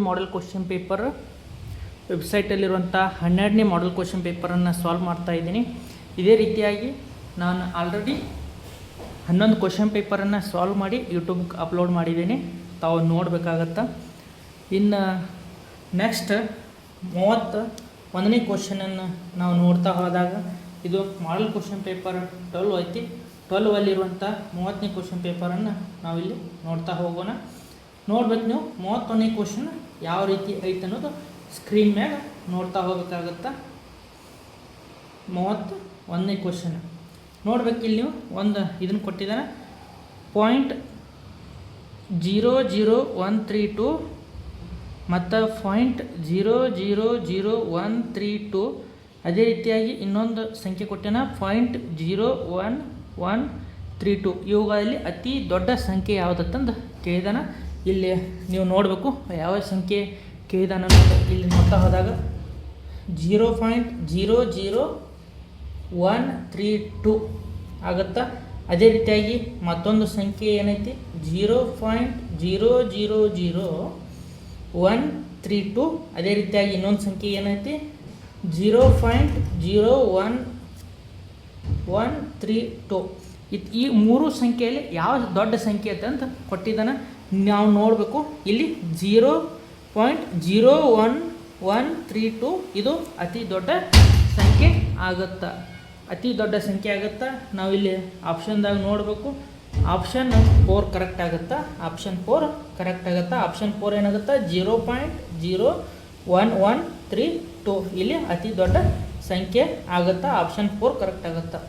Model question paper ವೆಬ್ಸೈಟಲ್ಲಿರುವಂಥ 12ನೇ model question ಪೇಪರನ್ನು ಸಾಲ್ವ್ ಮಾಡ್ತಾ ಇದ್ದೀನಿ. ಇದೇ ರೀತಿಯಾಗಿ ನಾನು ಆಲ್ರೆಡಿ 11 ಕ್ವಶನ್ ಪೇಪರನ್ನು ಸಾಲ್ವ್ ಮಾಡಿ ಯೂಟ್ಯೂಬ್ಗೆ ಅಪ್ಲೋಡ್ ಮಾಡಿದ್ದೀನಿ, ತಾವು ನೋಡಬೇಕಾಗತ್ತೆ. ಇನ್ನು ನೆಕ್ಸ್ಟ್ 31ನೇ ಕ್ವಶನನ್ನು ನಾವು ನೋಡ್ತಾ ಹೋದಾಗ ಇದು ಮಾಡೆಲ್ ಕ್ವಶನ್ ಪೇಪರ್ 12 ಐತಿ. 12ಅಲ್ಲಿರುವಂಥ 30ನೇ ಕ್ವಶನ್ ಪೇಪರನ್ನು ನಾವಿಲ್ಲಿ ನೋಡ್ತಾ ಹೋಗೋಣ. ನೋಡ್ಬೇಕು ನೀವು 31ನೇ ಕ್ವಶನ್ ಯಾವ ರೀತಿ ಐತೆ ಅನ್ನೋದು ಸ್ಕ್ರೀನ್ ಮ್ಯಾಗ ನೋಡ್ತಾ ಹೋಗ್ಬೇಕಾಗತ್ತೆ. 31ನೇ ಕ್ವಶನ್ ನೋಡ್ಬೇಕಿಲ್ಲಿ ನೀವು ಒಂದು ಇದನ್ನು ಕೊಟ್ಟಿದ್ದಾನೆ, .00132 ಮತ್ತು .0000132. ಅದೇ ರೀತಿಯಾಗಿ ಇನ್ನೊಂದು ಸಂಖ್ಯೆ ಕೊಟ್ಟೇನ .01132. ಇವುಗಳಲ್ಲಿ ಅತಿ ದೊಡ್ಡ ಸಂಖ್ಯೆ ಯಾವುದಂತಂದು ಕೇಳಿದಾನ. ಇಲ್ಲಿ ನೀವು ನೋಡಬೇಕು ಯಾವ ಸಂಖ್ಯೆ ಕೇಳಿದಾನ ಇಲ್ಲಿ ನೋಡ್ತಾ ಹೋದಾಗ 0.00132 ಆಗುತ್ತಾ. ಅದೇ ರೀತಿಯಾಗಿ ಮತ್ತೊಂದು ಸಂಖ್ಯೆ ಏನೈತಿ 0.0000132. ಅದೇ ರೀತಿಯಾಗಿ ಇನ್ನೊಂದು ಸಂಖ್ಯೆ ಏನೈತಿ 0.01132. ಈ ಮೂರು ಸಂಖ್ಯೆಯಲ್ಲಿ ಯಾವ ದೊಡ್ಡ ಸಂಖ್ಯೆ ಐತೆ ಅಂತ ಕೊಟ್ಟಿದ್ದಾನೆ. ನಾವು ನೋಡಬೇಕು ಇಲ್ಲಿ 0.01132 ಇದು ಅತಿ ದೊಡ್ಡ ಸಂಖ್ಯೆ ಆಗುತ್ತಾ, ಅತಿ ದೊಡ್ಡ ಸಂಖ್ಯೆ ಆಗುತ್ತಾ. ನಾವಿಲ್ಲಿ ಆಪ್ಷನ್ದಾಗ ನೋಡಬೇಕು, ಆಪ್ಷನ್ 4 ಕರೆಕ್ಟ್ ಆಗುತ್ತಾ, ಆಪ್ಷನ್ 4 ಕರೆಕ್ಟ್ ಆಗುತ್ತಾ. ಆಪ್ಷನ್ 4 ಏನಾಗುತ್ತಾ 0.01132 ಇಲ್ಲಿ ಅತಿ ದೊಡ್ಡ ಸಂಖ್ಯೆ ಆಗುತ್ತಾ. ಆಪ್ಷನ್ 4 ಕರೆಕ್ಟ್ ಆಗುತ್ತಾ.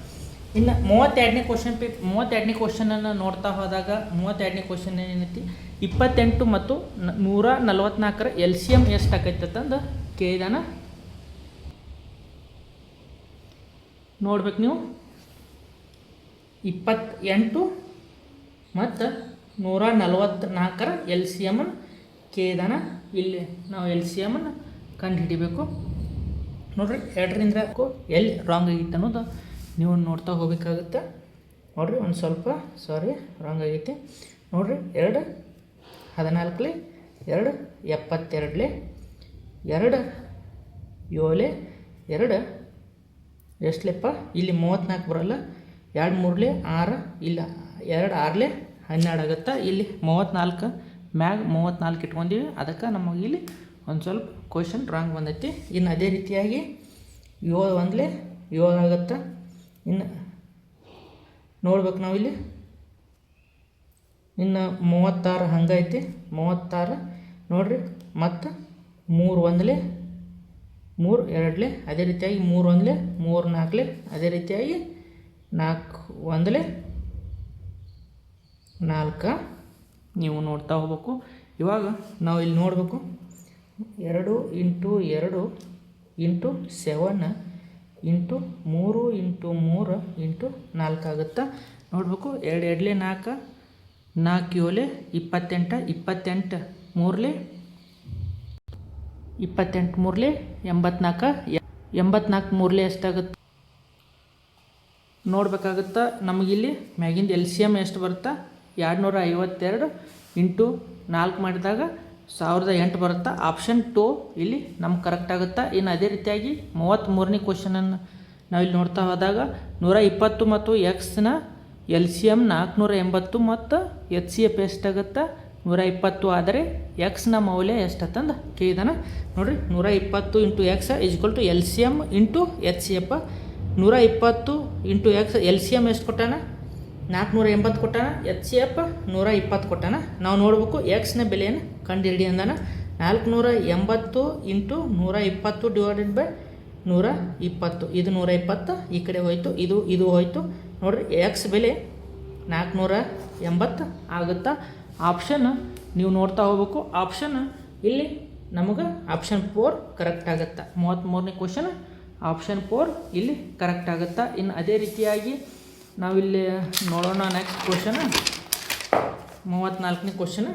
ಇನ್ನು 32ನೇ ಕ್ವಶನನ್ನು ನೋಡ್ತಾ ಹೋದಾಗ 32ನೇ ಕ್ವಶನ್ ಏನೈತಿ 28 ಮತ್ತು 144 LCM ಎಷ್ಟು ಆಕೈತಂದು ಕೇಳಿದಾನ. ನೋಡ್ಬೇಕು ನೀವು 28 ಮತ್ತು 144 LCM ಕೇಳಿದಾನ. ಇಲ್ಲಿ ನಾವು LCM ಕಂಡು ಹಿಡಿಬೇಕು. ನೋಡ್ರಿ 2ರಿಂದ ಎಲ್ಲಿ ರಾಂಗ್ ಆಗಿತ್ತು ಅನ್ನೋದು ನೀವು ನೋಡ್ತಾ ಹೋಗ್ಬೇಕಾಗುತ್ತೆ. ನೋಡಿರಿ ಒಂದು ಸ್ವಲ್ಪ ರಾಂಗ್ ಆಗೈತಿ. ನೋಡಿರಿ 2 14 2 72 2 7 2 ಎಷ್ಟಲೇಪ್ಪ ಇಲ್ಲಿ 34 ಬರೋಲ್ಲ, 2 3 6 ಇಲ್ಲ 2 6 12 ಆಗುತ್ತೆ. ಇಲ್ಲಿ 34 ಮ್ಯಾಗ 34 ಇಟ್ಕೊಂಡೀವಿ, ಅದಕ್ಕೆ ನಮಗೆ ಇಲ್ಲಿ ಒಂದು ಸ್ವಲ್ಪ ಕ್ವಶನ್ ರಾಂಗ್ ಬಂದೈತಿ. ಇನ್ನು ಅದೇ ರೀತಿಯಾಗಿ 7 1 7 ಆಗುತ್ತೆ. ಇನ್ನು ನೋಡ್ಬೇಕು ನಾವಿಲ್ಲಿ ಇನ್ನು 36 ಹಂಗೈತಿ 36 ನೋಡಿರಿ. ಮತ್ತು 3 1 3 2 ಅದೇ ರೀತಿಯಾಗಿ 3 1 3 4 ಅದೇ ರೀತಿಯಾಗಿ 4 1 4 ನೀವು ನೋಡ್ತಾ ಹೋಗ್ಬೇಕು. ಇವಾಗ ನಾವು ಇಲ್ಲಿ ನೋಡಬೇಕು 2 × 2 × 7 ಇಂಟು 3 × 3 × 4 ಆಗುತ್ತಾ. ನೋಡಬೇಕು 2 2 4 4 7 28 28 3 28 3 84 84 3 ಎಷ್ಟಾಗುತ್ತೆ ನೋಡ್ಬೇಕಾಗುತ್ತಾ. ನಮಗಿಲ್ಲಿ ಮ್ಯಾಗಿಂದ LCM ಎಷ್ಟು ಬರುತ್ತಾ 252 ಇಂಟು 4 ಮಾಡಿದಾಗ 1008 ಬರುತ್ತಾ. ಆಪ್ಷನ್ 2 ಇಲ್ಲಿ ನಮ್ಗೆ ಕರೆಕ್ಟ್ ಆಗುತ್ತಾ. ಇನ್ನು ಅದೇ ರೀತಿಯಾಗಿ 33ನೇ ಕ್ವಶನನ್ನು ನಾವಿಲ್ಲಿ ನೋಡ್ತಾ ಹೋದಾಗ 120 ಮತ್ತು ಎಕ್ಸ್ನ LCM 480 ಮತ್ತು HCF ಎಷ್ಟಾಗುತ್ತೆ 120 ಆದರೆ ಎಕ್ಸ್ನ ಮೌಲ್ಯ ಎಷ್ಟಂತಂದು ಕೇಳಿದಾನ. ನೋಡಿರಿ 120 into X = LCM into HCF. 120 into X LCM ಎಷ್ಟು ಕೊಟ್ಟಾನ 480 ಕೊಟ್ಟಾನ, HCF 120 ಕೊಟ್ಟಾನ. ನಾವು ನೋಡಬೇಕು ಎಕ್ಸ್ನ ಬೆಲೆಯನ್ನು ಕಂಡುಹಿಡಿ ಅಂದಾನ. 480 ಇಂಟು 120 ಡಿವೈಡೆಡ್ ಬೈ 120. ಇದು 120 ಈ ಕಡೆ ಹೋಯಿತು, ಇದು ಹೋಯಿತು. ನೋಡಿರಿ ಎಕ್ಸ್ ಬೆಲೆ 480 ಆಗುತ್ತಾ. ಆಪ್ಷನ್ ನೀವು ನೋಡ್ತಾ ಹೋಗ್ಬೇಕು. ಆಪ್ಷನ್ ಇಲ್ಲಿ ನಮಗೆ ಆಪ್ಷನ್ 4 ಕರೆಕ್ಟ್ ಆಗುತ್ತಾ. 33ನೇ ಕ್ವಶನ್ ಆಪ್ಷನ್ 4 ಇಲ್ಲಿ ಕರೆಕ್ಟ್ ಆಗುತ್ತಾ. ಇನ್ನು ಅದೇ ರೀತಿಯಾಗಿ ನಾವಿಲ್ಲಿ ನೋಡೋಣ ನೆಕ್ಸ್ಟ್ ಕ್ವಶನ್ 34ನೇ ಕ್ವಶನ್.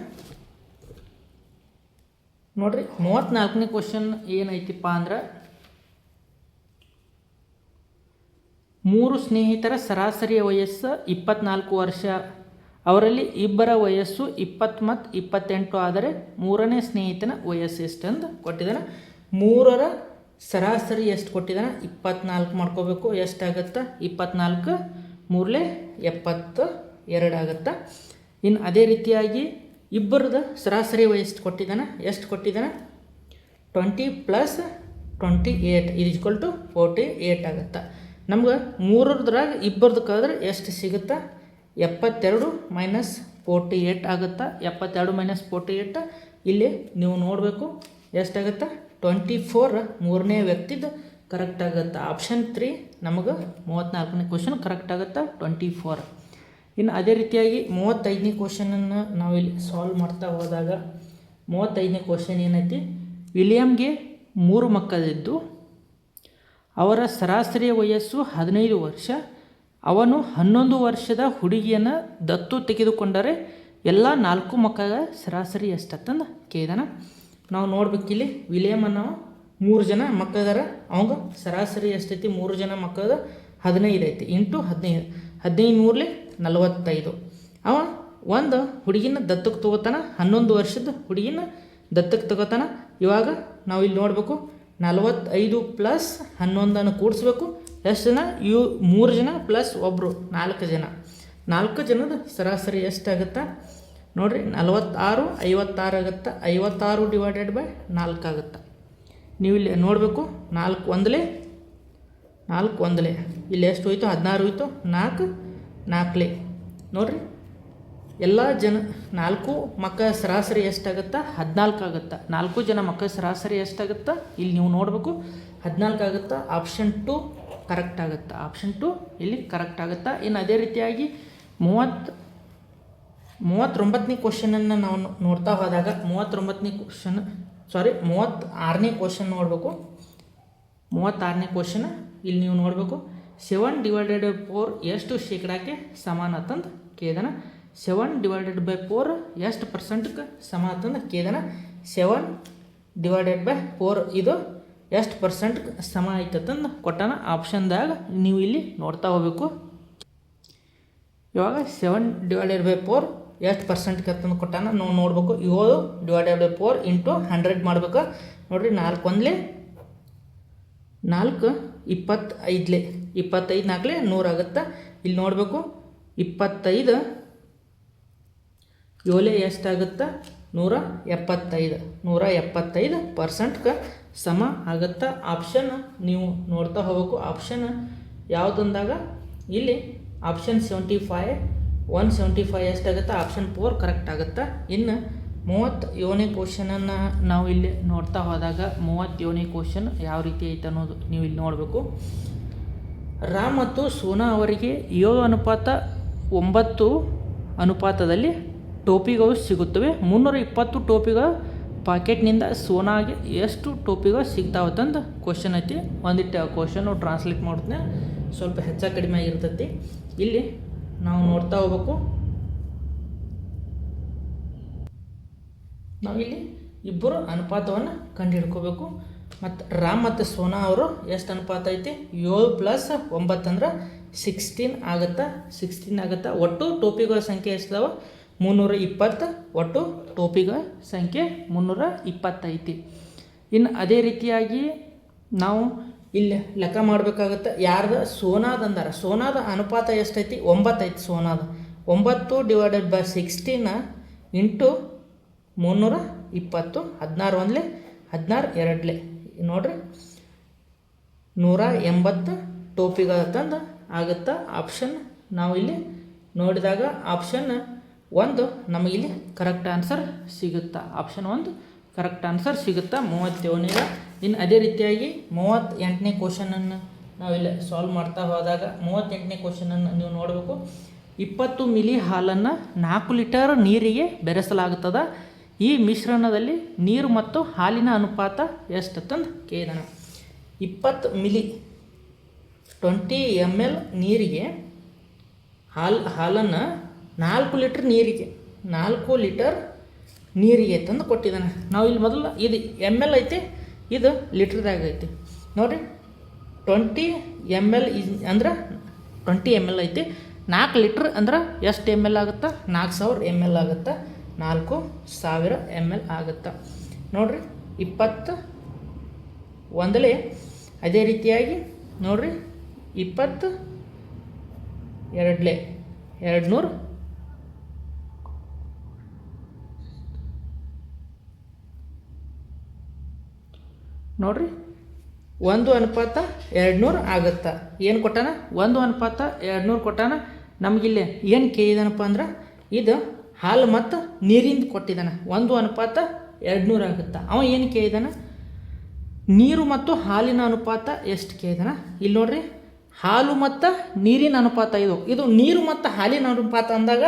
ನೋಡಿರಿ 34ನೇ ಕ್ವಶನ್ ಏನೈತಿಪ್ಪ ಅಂದ್ರೆ 3 ಸ್ನೇಹಿತರ ಸರಾಸರಿ ವಯಸ್ಸು 24 ವರ್ಷ ಅವರಲ್ಲಿ ಇಬ್ಬರ ವಯಸ್ಸು 20 ಮತ್ತು 28 ಆದರೆ ಮೂರನೇ ಸ್ನೇಹಿತನ ವಯಸ್ಸು ಎಷ್ಟು ಅಂತ ಕೊಟ್ಟಿದ್ದಾನೆ. ಮೂರರ ಸರಾಸರಿ ಎಷ್ಟು ಕೊಟ್ಟಿದ್ದಾನೆ? 24 ಮಾಡ್ಕೋಬೇಕು. ಎಷ್ಟಾಗುತ್ತಾ? 24 ಮೂರಲೆ 72 ಆಗುತ್ತಾ. ಇನ್ನು ಅದೇ ರೀತಿಯಾಗಿ ಇಬ್ಬರದ ಸರಾಸರಿ ವಯಸ್ಸು ಕೊಟ್ಟಿದ್ದಾನೆ. ಎಷ್ಟು ಕೊಟ್ಟಿದ್ದಾನೆ? 20 + 28 = 48 ಆಗುತ್ತಾ. ನಮ್ಗೆ ಮೂರರದ್ರಾಗ ಇಬ್ಬರದ್ದು ಕಳೆದ್ರೆ ಎಷ್ಟು ಸಿಗುತ್ತಾ? 72 - 48 ಆಗುತ್ತಾ. 72 - 48 ಇಲ್ಲಿ ನೀವು ನೋಡಬೇಕು ಎಷ್ಟಾಗುತ್ತಾ? 24 ಮೂರನೇ ವ್ಯಕ್ತಿದು ಕರೆಕ್ಟ್ ಆಗುತ್ತಾ. ಆಪ್ಷನ್ 3 ನಮಗೆ 34ನೇ ಕ್ವಶನ್ ಕರೆಕ್ಟ್ ಆಗುತ್ತಾ, 24. ಇನ್ನು ಅದೇ ರೀತಿಯಾಗಿ 35ನೇ ಕ್ವಶನನ್ನು ನಾವಿಲ್ಲಿ ಸಾಲ್ವ್ ಮಾಡ್ತಾ ಹೋದಾಗ 35ನೇ ಕ್ವಶನ್ ಏನೈತಿ? ವಿಲಿಯಮ್ಗೆ 3 ಮಕ್ಕಳಿದ್ದು ಅವರ ಸರಾಸರಿ ವಯಸ್ಸು 15 ವರ್ಷ. ಅವನು 11 ವರ್ಷದ ಹುಡುಗಿಯನ್ನು ದತ್ತು ತೆಗೆದುಕೊಂಡರೆ ಎಲ್ಲ 4 ಮಕ್ಕಳ ಸರಾಸರಿ ಎಷ್ಟಂತಂದು ಕೇಳಿದಾನ. ನಾವು ನೋಡ್ಬೇಕಿಲ್ಲಿ ವಿಲಿಯಮನ್ನು 3 ಜನ ಮಕ್ಕಳದಾರ. ಅವಂಗೆ ಸರಾಸರಿ ಎಷ್ಟೈತಿ? 3 ಜನ ಮಕ್ಕಳದ 15 ಐತಿ. ಇಂಟು 15 15 ಮೂರಲೆ 45. ಅವ ಒಂದು ಹುಡುಗಿನ ದತ್ತಕ್ಕೆ ತಗೋತಾನ, 11 ವರ್ಷದ ಹುಡುಗಿನ ದತ್ತಕ್ಕೆ ತಗೋತಾನ. ಇವಾಗ ನಾವು ಇಲ್ಲಿ ನೋಡಬೇಕು 45 + 11 ಕೂಡಿಸ್ಬೇಕು. ಎಷ್ಟು ಜನ? 3 ಜನ ಪ್ಲಸ್ ಒಬ್ಬರು 4 ಜನ. 4 ಜನದ ಸರಾಸರಿ ಎಷ್ಟಾಗುತ್ತಾ ನೋಡಿರಿ? 46 56 ಆಗುತ್ತಾ. 56 / 4 ಆಗುತ್ತಾ. ನೀವು ಇಲ್ಲಿ ನೋಡಬೇಕು 4 ಒಂದಲೇ ಇಲ್ಲಿ ಎಷ್ಟು ಹೋಯ್ತು? 16 ಹೋಯ್ತು. 4 4 ನೋಡಿರಿ ಎಲ್ಲ ಜನ 4 ಮಕ್ಕಳ ಸರಾಸರಿ ಎಷ್ಟಾಗುತ್ತಾ? 14 ಆಗುತ್ತಾ. 4 ಜನ ಮಕ್ಕಳ ಸರಾಸರಿ ಎಷ್ಟಾಗುತ್ತಾ? ಇಲ್ಲಿ ನೀವು ನೋಡಬೇಕು 14 ಆಗುತ್ತಾ. ಆಪ್ಷನ್ 2 ಕರೆಕ್ಟ್ ಆಗುತ್ತಾ. ಆಪ್ಷನ್ 2 ಇಲ್ಲಿ ಕರೆಕ್ಟ್ ಆಗುತ್ತಾ. ಇನ್ನು ಅದೇ ರೀತಿಯಾಗಿ 39ನೇ ಕ್ವಶನನ್ನು ನಾವು ನೋಡ್ತಾ ಹೋದಾಗ 36ನೇ ಕ್ವಶನ್ ನೋಡಬೇಕು. 36ನೇ ಕ್ವಶನ್ ಇಲ್ಲಿ ನೀವು ನೋಡಬೇಕು 7 / 4 ಎಷ್ಟು ಶೇಕಡಾಕ್ಕೆ ಸಮಾನ ಅಂತಂದು ಕೇಳಿದಾನ. 7 / 4 ಎಷ್ಟು ಪರ್ಸೆಂಟ್ಗೆ ಸಮ ಅಂತಂದು ಕೇಳಿದಾನ. 7 / 4 ಇದು ಎಷ್ಟು ಪರ್ಸೆಂಟ್ಗೆ ಸಮ ಆಯ್ತಂದು ಕೊಟ್ಟಾನ. ಆಪ್ಷನ್ದಾಗ ನೀವು ಇಲ್ಲಿ ನೋಡ್ತಾ ಹೋಗಬೇಕು. ಇವಾಗ 7 / 4 ಎಷ್ಟು ಪರ್ಸೆಂಟ್ಗೆ ಅಂತಂದು ಕೊಟ್ಟಾನ ನಾವು ನೋಡಬೇಕು. 7 / 4 × 100 ಮಾಡ್ಬೇಕು. ನೋಡಿರಿ 4 1 4 25 25 4 100 ಆಗುತ್ತಾ. ಇಲ್ಲಿ ನೋಡಬೇಕು 25 7 ಎಷ್ಟಾಗುತ್ತಾ? 175% ಸಮ ಆಗುತ್ತಾ. ಆಪ್ಷನ್ ನೀವು ನೋಡ್ತಾ ಹೋಗಬೇಕು. ಆಪ್ಷನ್ ಯಾವುದಂದಾಗ ಇಲ್ಲಿ ಆಪ್ಷನ್ 75 175 ಎಷ್ಟಾಗುತ್ತಾ? ಆಪ್ಷನ್ 4 ಕರೆಕ್ಟ್ ಆಗುತ್ತಾ. ಇನ್ನು 37ನೇ ಕ್ವಶನನ್ನು ನಾವು ಇಲ್ಲಿ ನೋಡ್ತಾ ಹೋದಾಗ 37ನೇ ಕ್ವಶನ್ ಯಾವ ರೀತಿ ಐತೆ ಅನ್ನೋದು ನೀವು ಇಲ್ಲಿ ನೋಡಬೇಕು. ರಾಮ್ ಮತ್ತು ಸೋನಾ ಅವರಿಗೆ 7:9 ಅನುಪಾತದಲ್ಲಿ ಟೋಪಿಗಳು ಸಿಗುತ್ತವೆ. 320 ಟೋಪಿಗಳ ಪಾಕೆಟ್ನಿಂದ ಸೋನಾಗೆ ಎಷ್ಟು ಟೋಪಿಗಳು ಸಿಗ್ತಾವತ್ತಂದು ಕ್ವಶನ್ ಐತಿ. ಒಂದಿಟ್ಟು ಕ್ವಶನು ಟ್ರಾನ್ಸ್ಲೇಟ್ ಮಾಡ್ತೀನಿ, ಸ್ವಲ್ಪ ಹೆಚ್ಚು ಕಡಿಮೆ ಆಗಿರ್ತೈತಿ. ಇಲ್ಲಿ ನಾವು ನೋಡ್ತಾ ಹೋಗ್ಬೇಕು. ನಾವಿಲ್ಲಿ ಇಬ್ಬರು ಅನುಪಾತವನ್ನು ಕಂಡುಹಿಡ್ಕೋಬೇಕು. ಮತ್ತು ರಾಮ್ ಮತ್ತು ಸೋನಾ ಅವರು ಎಷ್ಟು ಅನುಪಾತ ಐತಿ? 7 + 9 ಅಂದ್ರೆ 16 ಆಗುತ್ತಾ. 16 ಆಗುತ್ತಾ. ಒಟ್ಟು ಟೋಪಿಗಳ ಸಂಖ್ಯೆ ಎಷ್ಟಿದಾವೆ? 320. ಒಟ್ಟು ಟೋಪಿಗಳ ಸಂಖ್ಯೆ 320 ಐತಿ. ಇನ್ನು ಅದೇ ರೀತಿಯಾಗಿ ನಾವು ಇಲ್ಲಿ ಲೆಕ್ಕ ಮಾಡಬೇಕಾಗುತ್ತೆ. ಯಾರ್ದು? ಸೋನಾದಂದಾರ. ಸೋನಾದ ಅನುಪಾತ ಎಷ್ಟೈತಿ? 9 ಐತಿ. ಸೋನಾದ 9 / 16 ಇಂಟು 320. 16 1 16 2 ನೋಡ್ರಿ 180 ಟೋಪಿಗಳ ತಂದು ಆಗುತ್ತಾ. ಆಪ್ಷನ್ ನಾವು ಇಲ್ಲಿ ನೋಡಿದಾಗ ಆಪ್ಷನ್ 1 ನಮಗಿಲ್ಲಿ ಕರೆಕ್ಟ್ ಆನ್ಸರ್ ಸಿಗುತ್ತಾ. ಆಪ್ಷನ್ 1 ಕರೆಕ್ಟ್ ಆನ್ಸರ್ ಸಿಗುತ್ತಾ 37ನೇಗ. ಇನ್ನು ಅದೇ ರೀತಿಯಾಗಿ 38ನೇ ಕ್ವಶನನ್ನು ನಾವಿಲ್ಲಿ ಸಾಲ್ವ್ ಮಾಡ್ತಾ ಹೋದಾಗ 38ನೇ ಕ್ವಶನನ್ನು ನೀವು ನೋಡಬೇಕು. 20 ಮಿಲಿ ಹಾಲನ್ನು 4 ಲೀಟರ್ ನೀರಿಗೆ ಬೆರೆಸಲಾಗುತ್ತದೆ. ಈ ಮಿಶ್ರಣದಲ್ಲಿ ನೀರು ಮತ್ತು ಹಾಲಿನ ಅನುಪಾತ ಎಷ್ಟಂತಂದು ಕೇಳಿದಾನ. 20 ಮಿಲಿ 20 ml ನೀರಿಗೆ ಹಾಲನ್ನು 4 ಲೀಟರ್ ನೀರಿಗೆ ತಂದು ಕೊಟ್ಟಿದ್ದಾನೆ. ನಾವು ಇಲ್ಲಿ ಮೊದಲು ಇದು ml ಐತಿ, ಇದು ಲೀಟ್ರ್ದಾಗ ಐತಿ. ನೋಡಿರಿ 20 ml ಅಂದ್ರೆ 20 ml ಐತಿ. 4 ಲೀಟ್ರ್ ಅಂದ್ರೆ ಎಷ್ಟು ಎಮ್ ಎಲ್ ಆಗುತ್ತೆ? 4000 ಎಮ್ ಎಲ್ ಆಗುತ್ತೆ. 4000 ಎಮ್ ಎಲ್ ಆಗುತ್ತೆ ನೋಡಿರಿ. 21 ಅದೇ ರೀತಿಯಾಗಿ ನೋಡಿರಿ 22 200 ನೋಡಿರಿ 1:200 ಆಗುತ್ತೆ. ಏನು ಕೊಟ್ಟಾನ? 1:200 ಕೊಟ್ಟಾನ. ನಮಗಿಲ್ಲಿ ಏನು ಕೇಳಿದಾನಪ್ಪ ಅಂದ್ರೆ ಇದು ಹಾಲು ಮತ್ತು ನೀರಿಂದ ಕೊಟ್ಟಿದ್ದಾನೆ. 1:200 ಆಗುತ್ತೆ. ಅವ ಏನು ಕೇಳಿದಾನ? ನೀರು ಮತ್ತು ಹಾಲಿನ ಅನುಪಾತ ಎಷ್ಟು ಕೇಳಿದಾನ? ಇಲ್ಲಿ ನೋಡ್ರಿ, ಹಾಲು ಮತ್ತು ನೀರಿನ ಅನುಪಾತ ಇದು ನೀರು ಮತ್ತು ಹಾಲಿನ ಅನುಪಾತ ಅಂದಾಗ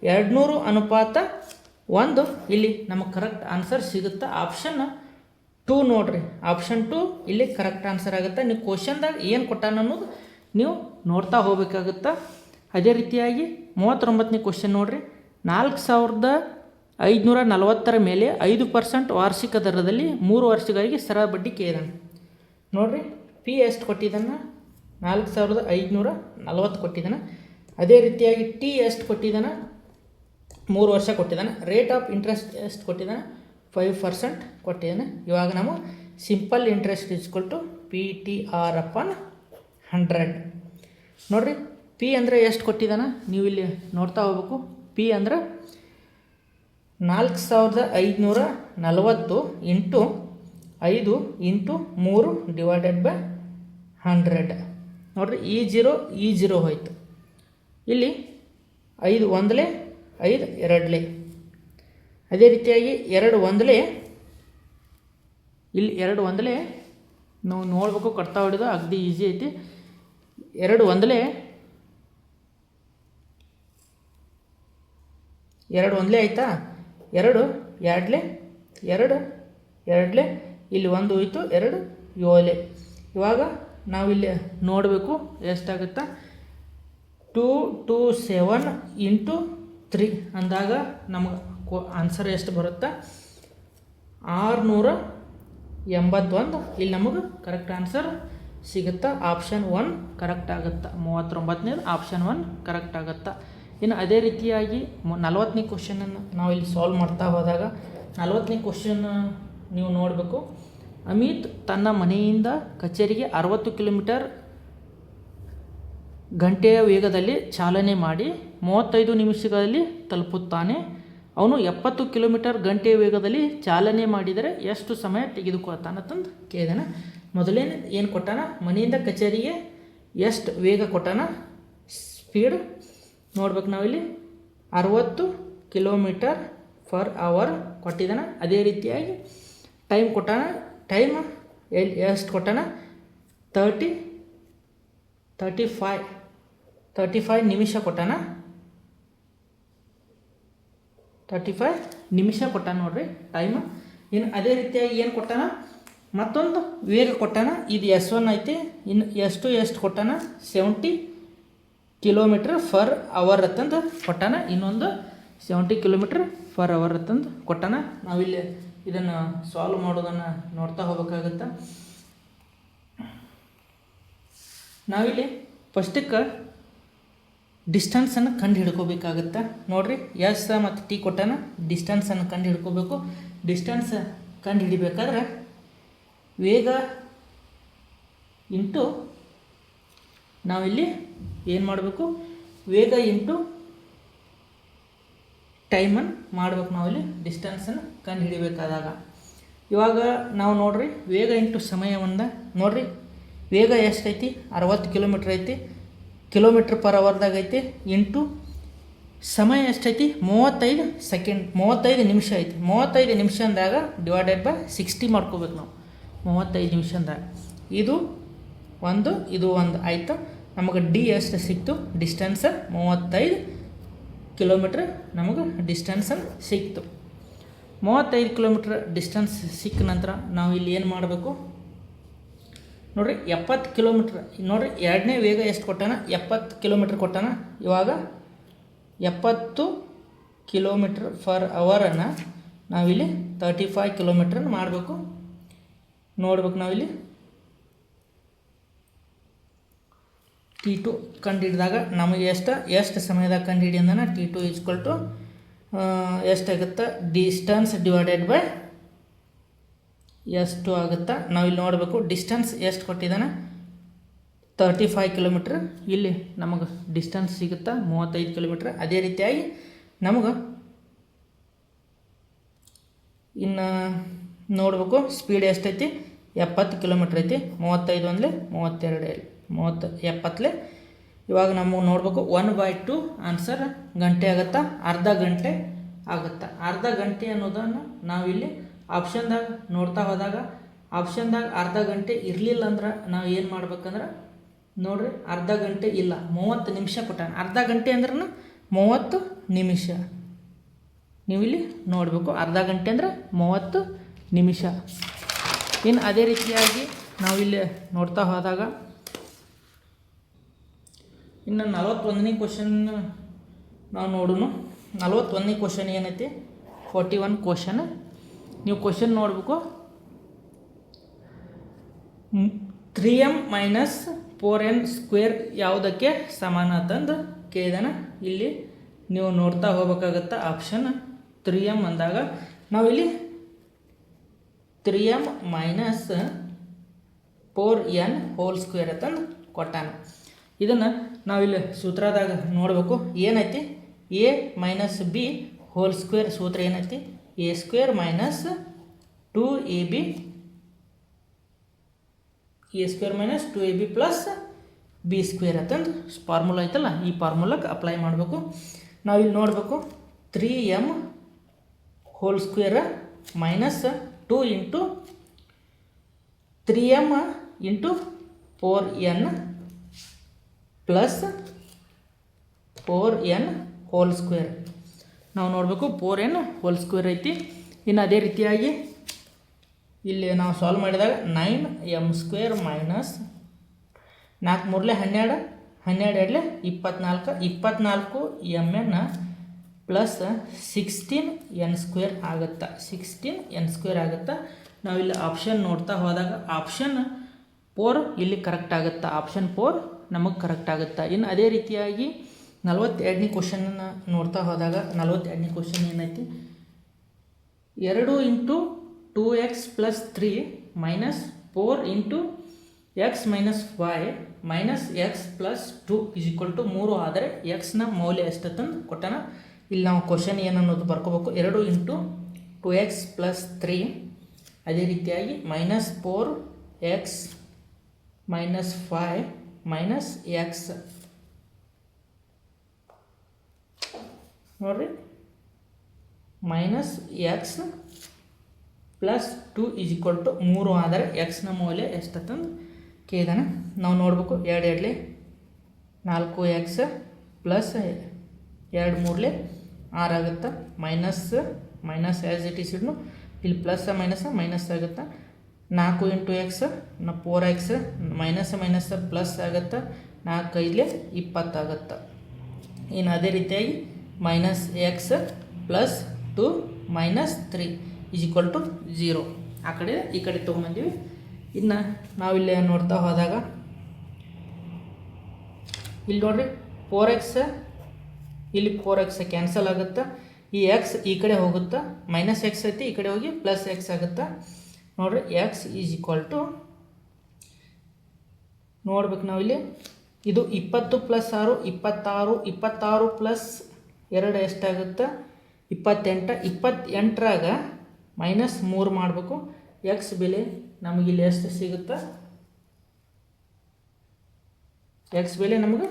200:1 ಇಲ್ಲಿ ನಮಗೆ ಕರೆಕ್ಟ್ ಆನ್ಸರ್ ಸಿಗುತ್ತೆ. ಆಪ್ಷನ್ 2 ನೋಡಿರಿ. ಆಪ್ಷನ್ 2 ಇಲ್ಲಿ ಕರೆಕ್ಟ್ ಆನ್ಸರ್ ಆಗುತ್ತೆ. ನೀವು ಕ್ವಶನ್ದಾಗ ಏನು ಕೊಟ್ಟಾನ ಅನ್ನೋದು ನೀವು ನೋಡ್ತಾ ಹೋಗ್ಬೇಕಾಗುತ್ತೆ. ಅದೇ ರೀತಿಯಾಗಿ 39ನೇ ಕ್ವಶನ್ ನೋಡಿರಿ. 4540 ಮೇಲೆ 5% ವಾರ್ಷಿಕ ದರದಲ್ಲಿ 3 ವರ್ಷಗಳಿಗೆ ಸರಳ ಬಡ್ಡಿ ಕೇಳಿದಾನೆ. ನೋಡಿರಿ, ಪಿ ಎಷ್ಟು ಕೊಟ್ಟಿದ್ದಾನೆ? 4540 ಕೊಟ್ಟಿದ್ದಾನೆ. ಅದೇ ರೀತಿಯಾಗಿ ಟಿ ಎಷ್ಟು ಕೊಟ್ಟಿದ್ದಾನೆ? 3 ವರ್ಷ ಕೊಟ್ಟಿದ್ದಾನೆ. ರೇಟ್ ಆಫ್ ಇಂಟ್ರೆಸ್ಟ್ ಎಷ್ಟು ಕೊಟ್ಟಿದ್ದಾನೆ? 5% ಕೊಟ್ಟಿದ್ದಾನೆ. ಇವಾಗ ನಾವು ಸಿಂಪಲ್ ಇಂಟ್ರೆಸ್ಟ್ = PTR/100 ನೋಡಿರಿ. ಪಿ ಅಂದರೆ ಎಷ್ಟು ಕೊಟ್ಟಿದ್ದಾನೆ ನೀವು ಇಲ್ಲಿ ನೋಡ್ತಾ ಹೋಗ್ಬೇಕು. ಪಿ ಅಂದರೆ 4540 ಇಂಟು 5 ಇಂಟು 3 /100 ನೋಡಿರಿ. ಈ 0 ಹೋಯ್ತು. ಇಲ್ಲಿ 5 1 5 2 ಅದೇ ರೀತಿಯಾಗಿ 2 1 ಇಲ್ಲಿ 2 1 ನಾವು ನೋಡ್ಬೇಕು. ಕಟ್ತಾ ಹೊಡಿದು ಅಗದಿ ಈಸಿ ಐತಿ. 2 1 ಆಯಿತಾ? 2 2 2 2 ಇಲ್ಲಿ 1 ಹೋಯ್ತು. 2 7. ಇವಾಗ ನಾವಿಲ್ಲಿ ನೋಡಬೇಕು ಎಷ್ಟಾಗುತ್ತಾ. 227 ಇಂಟು 3 ಅಂದಾಗ ನಮಗೆ ಆನ್ಸರ್ ಎಷ್ಟು ಬರುತ್ತೆ? 681. ಇಲ್ಲಿ ನಮಗೆ ಕರೆಕ್ಟ್ ಆನ್ಸರ್ ಸಿಗುತ್ತಾ. ಆಪ್ಷನ್ 1 ಕರೆಕ್ಟ್ ಆಗುತ್ತೆ. 39ನೇದು ಆಪ್ಷನ್ 1 ಕರೆಕ್ಟ್ ಆಗುತ್ತೆ. ಇನ್ನು ಅದೇ ರೀತಿಯಾಗಿ 40ನೇ ಕ್ವಶನನ್ನು ನಾವು ಇಲ್ಲಿ ಸಾಲ್ವ್ ಮಾಡ್ತಾ ಹೋದಾಗ 40ನೇ ಕ್ವಶನ್ ನೀವು ನೋಡಬೇಕು. ಅಮಿತ್ ತನ್ನ ಮನೆಯಿಂದ ಕಚೇರಿಗೆ 60 ಕಿಲೋಮೀಟರ್ ಗಂಟೆಯ ವೇಗದಲ್ಲಿ ಚಾಲನೆ ಮಾಡಿ 35 ನಿಮಿಷಗಳಲ್ಲಿ ತಲುಪುತ್ತಾನೆ. ಅವನು 70 ಕಿಲೋಮೀಟರ್ ಗಂಟೆಯ ವೇಗದಲ್ಲಿ ಚಾಲನೆ ಮಾಡಿದರೆ ಎಷ್ಟು ಸಮಯ ತೆಗೆದುಕೊಳ್ತಾನಂತಂದು ಕೇಳಿದಾನೆ. ಮೊದಲೇನು ಏನು ಕೊಟ್ಟಾನ? ಮನೆಯಿಂದ ಕಚೇರಿಗೆ ಎಷ್ಟು ವೇಗ ಕೊಟ್ಟಾನ? ಸ್ಪೀಡ್ ನೋಡ್ಬೇಕು ನಾವಿಲ್ಲಿ 60 km/h ಕೊಟ್ಟಿದ್ದಾನೆ. ಅದೇ ರೀತಿಯಾಗಿ ಟೈಮ್ ಕೊಟ್ಟಾನ. ಟೈಮ್ ಎಷ್ಟು ಕೊಟ್ಟಾನ? 35 ನಿಮಿಷ ಕೊಟ್ಟಾನ. 35 ನಿಮಿಷ ಕೊಟ್ಟಾನ ನೋಡ್ರಿ ಟೈಮ್. ಇನ್ನು ಅದೇ ರೀತಿಯಾಗಿ ಏನು ಕೊಟ್ಟಾನ? ಮತ್ತೊಂದು ವೇಗ ಕೊಟ್ಟಾನ. ಇದು S1 ಐತಿ. ಇನ್ನು ಎಷ್ಟು ಕೊಟ್ಟಾನ? 70 km/h ಅಂತಂದು ಕೊಟ್ಟಾನ. ಇನ್ನೊಂದು 70 km/h ಅಂತಂದು ಕೊಟ್ಟಾನ. ನಾವಿಲ್ಲಿ ಇದನ್ನು ಸಾಲ್ವ್ ಮಾಡೋದನ್ನು ನೋಡ್ತಾ ಹೋಗ್ಬೇಕಾಗತ್ತೆ. ನಾವಿಲ್ಲಿ ಫಸ್ಟಕ್ಕೆ ಡಿಸ್ಟೆನ್ಸನ್ನು ಕಂಡು ಹಿಡ್ಕೋಬೇಕಾಗತ್ತೆ. ನೋಡಿರಿ, ಎಸ್ ಮತ್ತು ಟಿ ಕೊಟ್ಟಾನ. ಡಿಸ್ಟೆನ್ಸನ್ನು ಕಂಡು ಹಿಡ್ಕೋಬೇಕು. ಡಿಸ್ಟೆನ್ಸ್ ಕಂಡು ಹಿಡಿಬೇಕಾದ್ರೆ ವೇಗ ಇಂಟು ನಾವಿಲ್ಲಿ ಏನು ಮಾಡಬೇಕು? ವೇಗ ಇಂಟು ಟೈಮನ್ನು ಮಾಡ್ಬೇಕು. ನಾವಿಲ್ಲಿ ಡಿಸ್ಟೆನ್ಸನ್ನು ಕಂಡು ಹಿಡಿಬೇಕಾದಾಗ ಇವಾಗ ನಾವು ನೋಡಿರಿ, ವೇಗ ಇಂಟು ಸಮಯವನ್ನು ನೋಡಿರಿ. ವೇಗ ಎಷ್ಟೈತಿ? 60 ಕಿಲೋಮೀಟ್ರ್ ಐತಿ. km/h ಐತಿ. ಇಂಟು ಸಮಯ ಎಷ್ಟೈತಿ? 35 ಸೆಕೆಂಡ್, 35 ನಿಮಿಷ ಐತಿ. 35 ನಿಮಿಷ ಅಂದಾಗ /60 ಮಾಡ್ಕೋಬೇಕು ನಾವು. 35 ನಿಮಿಷ ಅಂದಾಗ ಇದು ಒಂದು ಆಯಿತು. ನಮಗೆ ಡಿ ಎಷ್ಟು ಸಿಕ್ತು? ಡಿಸ್ಟೆನ್ಸ್ 35 ಕಿಲೋಮೀಟ್ರ್ ನಮಗೆ ಡಿಸ್ಟೆನ್ಸನ್ನು ಸಿಕ್ತು. 35 ಕಿಲೋಮೀಟ್ರ್ ಡಿಸ್ಟೆನ್ಸ್ ಸಿಕ್ಕ ನಂತರ ನಾವು ಇಲ್ಲಿ ಏನು ಮಾಡಬೇಕು ನೋಡಿರಿ? 70 ಕಿಲೋಮೀಟ್ರ್ ನೋಡಿರಿ. ಎರಡನೇ ವೇಗ ಎಷ್ಟು ಕೊಟ್ಟಾನ? 70 ಕಿಲೋಮೀಟ್ರ್ ಕೊಟ್ಟಾನ. ಇವಾಗ 70 km/h ನಾವಿಲ್ಲಿ 35 ಕಿಲೋಮೀಟ್ರನ್ನು ಮಾಡಬೇಕು. ನೋಡ್ಬೇಕು ನಾವಿಲ್ಲಿ T2 ಕಂಡುಹಿಡಿದಾಗ ನಮಗೆ ಎಷ್ಟು ಸಮಯದಾಗ ಕಂಡುಹಿಡಿ ಅಂದನ T2 ಈಕ್ವಲ್ ಟು ಎಷ್ಟಾಗುತ್ತೆ ಡಿಸ್ಟನ್ಸ್ ಡಿವೈಡೆಡ್ ಬೈ ಎಷ್ಟು ಆಗುತ್ತಾ. ನಾವು ಇಲ್ಲಿ ನೋಡಬೇಕು ಡಿಸ್ಟನ್ಸ್ ಎಷ್ಟು ಕೊಟ್ಟಿದ್ದಾನೆ 35 ಕಿಲೋಮೀಟ್ರ್. ಇಲ್ಲಿ ನಮಗೆ ಡಿಸ್ಟನ್ಸ್ ಸಿಗುತ್ತಾ 35 ಕಿಲೋಮೀಟ್ರ್. ಅದೇ ರೀತಿಯಾಗಿ ನಮಗೆ ಇನ್ನು ನೋಡಬೇಕು ಸ್ಪೀಡ್ ಎಷ್ಟೈತಿ 70 ಕಿಲೋಮೀಟ್ರ್ ಐತಿ. 35 ಒಂದಲೇ 32 70 ಇವಾಗ ನಮಗೆ ನೋಡಬೇಕು 1/2 ಆನ್ಸರ್ ಗಂಟೆ ಆಗುತ್ತಾ, ಅರ್ಧ ಗಂಟೆ ಆಗುತ್ತಾ. ಅರ್ಧ ಗಂಟೆ ಅನ್ನೋದನ್ನು ನಾವಿಲ್ಲಿ ಆಪ್ಷನ್ದಾಗ ನೋಡ್ತಾ ಹೋದಾಗ ಆಪ್ಷನ್ದಾಗ ಅರ್ಧ ಗಂಟೆ ಇರಲಿಲ್ಲ ಅಂದ್ರೆ ನಾವು ಏನು ಮಾಡ್ಬೇಕಂದ್ರೆ ನೋಡ್ರಿ ಅರ್ಧ ಗಂಟೆ ಇಲ್ಲ 30 ನಿಮಿಷ ಕೊಟ್ಟಾನ. ಅರ್ಧ ಗಂಟೆ ಅಂದ್ರೆ 30 ನಿಮಿಷ. ನೀವು ಇಲ್ಲಿ ನೋಡಬೇಕು ಅರ್ಧ ಗಂಟೆ ಅಂದ್ರೆ 30 ನಿಮಿಷ. ಇನ್ನು ಅದೇ ರೀತಿಯಾಗಿ ನಾವಿಲ್ಲಿ ನೋಡ್ತಾ ಹೋದಾಗ ಇನ್ನು 41ನೇ ಕ್ವಶನ್ ನಾವು ನೋಡೋಣ. 41ನೇ ಕ್ವಶನ್ ಏನೈತಿ 41 ಕ್ವಶನ್. ನೀವು ಕ್ವಶನ್ ನೋಡಬೇಕು 3m - 4n² ಯಾವುದಕ್ಕೆ ಸಮಾನ ಅಂತಂದು ಕೇಳಿದಾನ. ಇಲ್ಲಿ ನೀವು ನೋಡ್ತಾ ಹೋಗ್ಬೇಕಾಗತ್ತ ಆಪ್ಷನ್ 3m ಅಂದಾಗ ನಾವಿಲ್ಲಿ 3m - 4n² ಅಂತಂದು ಕೊಟ್ಟಾನ. ಇದನ್ನು ನಾವಿಲ್ಲಿ ಸೂತ್ರದಾಗ ನೋಡಬೇಕು ಏನೈತಿ a - b² ಸೂತ್ರ ಏನೈತಿ a² - 2ab ಪ್ಲಸ್ b² ಅಂತಂದು ಫಾರ್ಮುಲಾ ಐತಲ್ಲ, ಈ ಫಾರ್ಮುಲಾಕ್ಕೆ ಅಪ್ಲೈ ಮಾಡಬೇಕು. ನಾವಿಲ್ಲಿ ನೋಡಬೇಕು 3m² - 2 into 3m into 4n plus 4n² ನಾವು ನೋಡಬೇಕು 4n² ಐತಿ. ಇನ್ನು ಅದೇ ರೀತಿಯಾಗಿ ಇಲ್ಲಿ ನಾವು ಸಾಲ್ವ್ ಮಾಡಿದಾಗ 9m² minus 4 3 12 12 2 24 mn plus 16n² ಆಗುತ್ತಾ. 16n² ಆಗುತ್ತಾ. ನಾವಿಲ್ಲಿ ಆಪ್ಷನ್ ನೋಡ್ತಾ ಹೋದಾಗ ಆಪ್ಷನ್ 4 ಇಲ್ಲಿ ಕರೆಕ್ಟ್ ಆಗುತ್ತಾ. ಆಪ್ಷನ್ 4 ನಮಗೆ ಕರೆಕ್ಟ್ ಆಗುತ್ತಾ. ಇನ್ನು ಅದೇ ರೀತಿಯಾಗಿ 42ನೇ ಕ್ವಶನನ್ನು ನೋಡ್ತಾ ಹೋದಾಗ 42ನೇ ಕ್ವಶನ್ ಏನೈತಿ 2 into 2x + 3 minus 4 into x - 5 minus x + 2 = 3 ಆದರೆ ಎಕ್ಸ್ನ ಮೌಲ್ಯ ಎಷ್ಟಂತಂದು ಕೊಟ್ಟಾನ. ಇಲ್ಲಿ ನಾವು ಕ್ವಶನ್ ಏನನ್ನೋದು ಬರ್ಕೋಬೇಕು 2 ಇಂಟು 2x + 3 ಅದೇ ರೀತಿಯಾಗಿ ಮೈನಸ್ 4x - 5 ಮೈನಸ್ x ನೋಡ್ರಿ ಮೈನಸ್ x + 2 = 3 ಆದರೆ ಎಕ್ಸ್ನ ಮೌಲ್ಯ ಎಷ್ಟಂತಂದು ಕೇಳಿದಾನೆ. ನಾವು ನೋಡಬೇಕು 2 2 4x ಪ್ಲಸ್ 2 3 6 ಆಗುತ್ತಾ. ಮೈನಸ್ ಆ್ಯಸ್ ಇಟ್ ಈಸ್ ಇಡ್ನು ಇಲ್ಲಿ ಪ್ಲಸ್ ಮೈನಸ್ ಆಗುತ್ತಾ. 4 into x 4x minus plus ಆಗುತ್ತಾ. 4 5 20 ಆಗುತ್ತಾ. ಇನ್ನು ಅದೇ ರೀತಿಯಾಗಿ ಮೈನಸ್ x ಪ್ಲಸ್ 2 ಮೈನಸ್ 3 = 0. ಆ ಕಡೆ ಈ ಕಡೆ ತೊಗೊಂಬಂದೀವಿ. ಇನ್ನು ನಾವಿಲ್ಲಿ ನೋಡ್ತಾ ಹೋದಾಗ ಇಲ್ಲಿ ನೋಡ್ರಿ 4x ಇಲ್ಲಿ 4x ಕ್ಯಾನ್ಸಲ್ ಆಗುತ್ತಾ. ಈ x ಈ ಕಡೆ ಹೋಗುತ್ತಾ. ಮೈನಸ್ x ಐತಿ ಈ ಕಡೆ ಹೋಗಿ ಪ್ಲಸ್ x ಆಗುತ್ತಾ. ನೋಡ್ರಿ x = ನೋಡ್ಬೇಕು ನಾವಿಲ್ಲಿ ಇದು 20 + 6 26 26 ಪ್ಲಸ್ 2 ಎಷ್ಟಾಗುತ್ತೆ 28. 28ರಾಗ ಮೈನಸ್ 3 ಮಾಡಬೇಕು. ಎಕ್ಸ್ ಬೆಲೆ ನಮಗಿಲ್ಲಿ ಎಷ್ಟು ಸಿಗುತ್ತೆ ಎಕ್ಸ್ ಬೆಲೆ ನಮಗೆ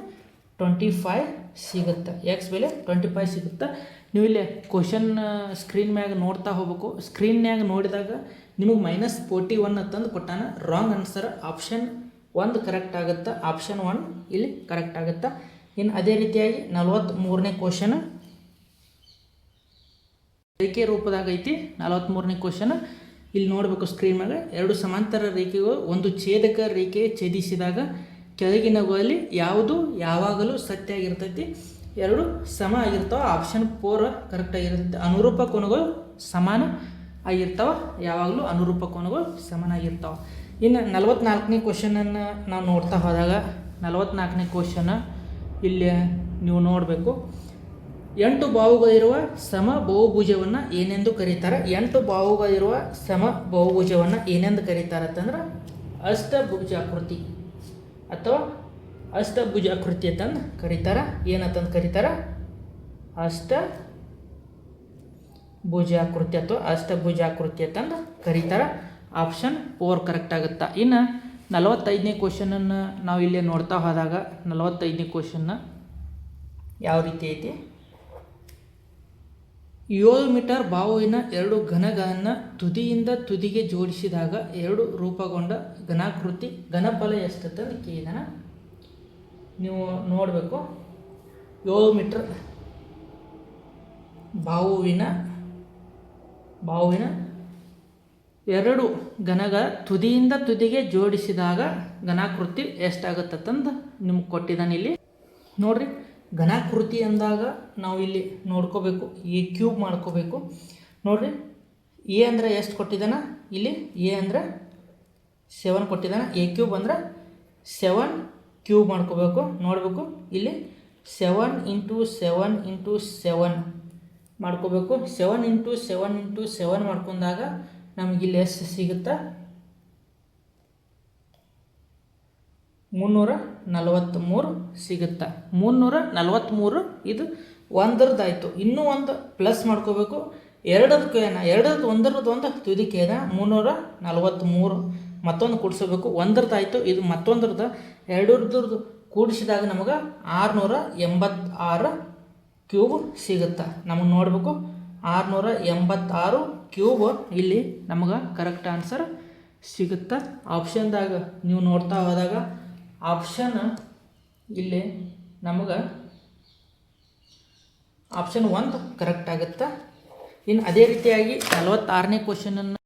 25 ಸಿಗುತ್ತೆ. ಎಕ್ಸ್ ಬೆಲೆ 25 ಸಿಗುತ್ತೆ. ನೀವು ಇಲ್ಲಿ ಕ್ವಶನ್ ಸ್ಕ್ರೀನ್ ಮ್ಯಾಗ ನೋಡ್ತಾ ಹೋಗ್ಬೇಕು. ಸ್ಕ್ರೀನ್ಯಾಗ ನೋಡಿದಾಗ ನಿಮಗೆ -41 ಅಂತಂದು ಕೊಟ್ಟಾನ. ರಾಂಗ್ ಆನ್ಸರ್ ಆಪ್ಷನ್ 1 ಕರೆಕ್ಟ್ ಆಗುತ್ತಾ. ಆಪ್ಷನ್ 1 ಇಲ್ಲಿ ಕರೆಕ್ಟ್ ಆಗುತ್ತಾ. ಇನ್ನು ಅದೇ ರೀತಿಯಾಗಿ 43ನೇ ಕ್ವಶನ್ ರೇಖೆ ರೂಪದಾಗ ಐತಿ. 43ನೇ ಕ್ವಶನ್ ಇಲ್ಲಿ ನೋಡಬೇಕು ಸ್ಕ್ರೀನ್ ಮೇಲೆ 2 ಸಮಾಂತರ ರೇಖೆಗಳು ಒಂದು ಛೇದಕ ರೇಖೆ ಛೇದಿಸಿದಾಗ ಕೆಳಗಿನವುಗಳಲ್ಲಿ ಯಾವುದು ಯಾವಾಗಲೂ ಸತ್ಯ ಆಗಿರ್ತೈತಿ. 2 ಸಮ ಆಗಿರ್ತಾವೆ. ಆಪ್ಷನ್ 4 ಕರೆಕ್ಟ್ ಆಗಿರುತ್ತೆ. ಅನುರೂಪ ಕೋನಗಳು ಸಮಾನ ಆಗಿರ್ತಾವೆ. ಯಾವಾಗಲೂ ಅನುರೂಪ ಕೋನಗಳು ಸಮಾನ ಆಗಿರ್ತಾವೆ. ಇನ್ನು 44ನೇ ಕ್ವಶನನ್ನು ನಾವು ನೋಡ್ತಾ ಹೋದಾಗ 44ನೇ ಕ್ವಶನ್ ಇಲ್ಲಿ ನೀವು ನೋಡಬೇಕು. 8 ಬಾಹುಗಳಿರುವ ಸಮ ಬಹುಭುಜವನ್ನು ಏನೆಂದು ಕರೀತಾರೆ? 8 ಬಾಹುಗಳಿರುವ ಸಮ ಬಹುಭುಜವನ್ನು ಏನೆಂದು ಕರೀತಾರೆ ಅಂತಂದ್ರೆ ಅಷ್ಟಭುಜಾಕೃತಿ ಅಥವಾ ಅಷ್ಟಭುಜಾಕೃತಿ ಅಂತಂದು ಕರೀತಾರೆ. ಏನಂತಂದು ಕರೀತಾರೆ? ಅಷ್ಟಭುಜಾಕೃತಿ ಅಥವಾ ಅಷ್ಟಭುಜಾಕೃತಿ ಅಂತಂದು ಕರೀತಾರೆ. ಆಪ್ಷನ್ 4 ಕರೆಕ್ಟ್ ಆಗುತ್ತಾ. ಇನ್ನು 45ನೇ ಕ್ವಶನನ್ನು ನಾವು ಇಲ್ಲಿ ನೋಡ್ತಾ ಹೋದಾಗ 45ನೇ ಕ್ವಶನ್ನ ಯಾವ ರೀತಿ ಐತಿ? 7 ಮೀಟರ್ ಬಾಹುವಿನ 2 ಘನಗಳನ್ನು ತುದಿಯಿಂದ ತುದಿಗೆ ಜೋಡಿಸಿದಾಗ 2 ರೂಪುಗೊಂಡ ಘನಾಕೃತಿ ಘನಫಲ ಎಷ್ಟಂತಂದು ಕೇಳಿದಾನ. ನೀವು ನೋಡಬೇಕು. 7 ಮೀಟರ್ ಬಾಹುವಿನ 2 ಘನಗಳ ತುದಿಯಿಂದ ತುದಿಗೆ ಜೋಡಿಸಿದಾಗ ಘನಾಕೃತಿ ಎಷ್ಟಾಗುತ್ತಂದು ನಿಮ್ಗೆ ಕೊಟ್ಟಿದ್ದಾನೆ. ಇಲ್ಲಿ ನೋಡ್ರಿ, ಘನಾಕೃತಿ ಅಂದಾಗ ನಾವು ಇಲ್ಲಿ ನೋಡ್ಕೋಬೇಕು, ಎ ಕ್ಯೂಬ್ ಮಾಡ್ಕೋಬೇಕು. ನೋಡ್ರಿ, ಎ ಅಂದರೆ ಎಷ್ಟು ಕೊಟ್ಟಿದ್ದಾನ? ಇಲ್ಲಿ ಎ ಅಂದರೆ 7 ಕೊಟ್ಟಿದ್ದಾನ. ಎ ಕ್ಯೂಬ್ ಅಂದರೆ 7 ಕ್ಯೂಬ್ ಮಾಡ್ಕೋಬೇಕು. ನೋಡಬೇಕು, ಇಲ್ಲಿ 7 × 7 × 7 ಮಾಡ್ಕೋಬೇಕು. 7 × 7 × 7 ಮಾಡ್ಕೊಂಡಾಗ ನಮ್ಗೆ ಇಲ್ಲಿ ಎಷ್ಟು ಸಿಗುತ್ತಾ? 343 ಸಿಗುತ್ತಾ. 343 ಇದು ಒಂದರದಾಯಿತು. ಇನ್ನೂ ಒಂದು ಪ್ಲಸ್ ಮಾಡ್ಕೋಬೇಕು. ಒಂದರದ್ದು ತುದಿಕೆ 343 ಮತ್ತೊಂದು ಕೂಡಿಸಬೇಕು. ಒಂದರದಾಯಿತು, ಇದು ಮತ್ತೊಂದರದ್ದು. ಎರಡರದ್ದು ಕೂಡಿಸಿದಾಗ ನಮಗೆ 686 ಕ್ಯೂಬ್ ಸಿಗುತ್ತಾ. ನಮಗೆ ನೋಡಬೇಕು, 686 ಕ್ಯೂಬ್ ಇಲ್ಲಿ ನಮಗೆ ಕರೆಕ್ಟ್ ಆನ್ಸರ್ ಸಿಗುತ್ತಾ. ಆಪ್ಷನ್ದಾಗ ನೀವು ನೋಡ್ತಾ ಹೋದಾಗ ಆಪ್ಷನ್ ಇಲ್ಲಿ ನಮಗೆ ಆಪ್ಷನ್ 1 ಕರೆಕ್ಟ್ ಆಗುತ್ತಾ. ಇನ್ನು ಅದೇ ರೀತಿಯಾಗಿ 46ನೇ ಕ್ವಶನನ್ನು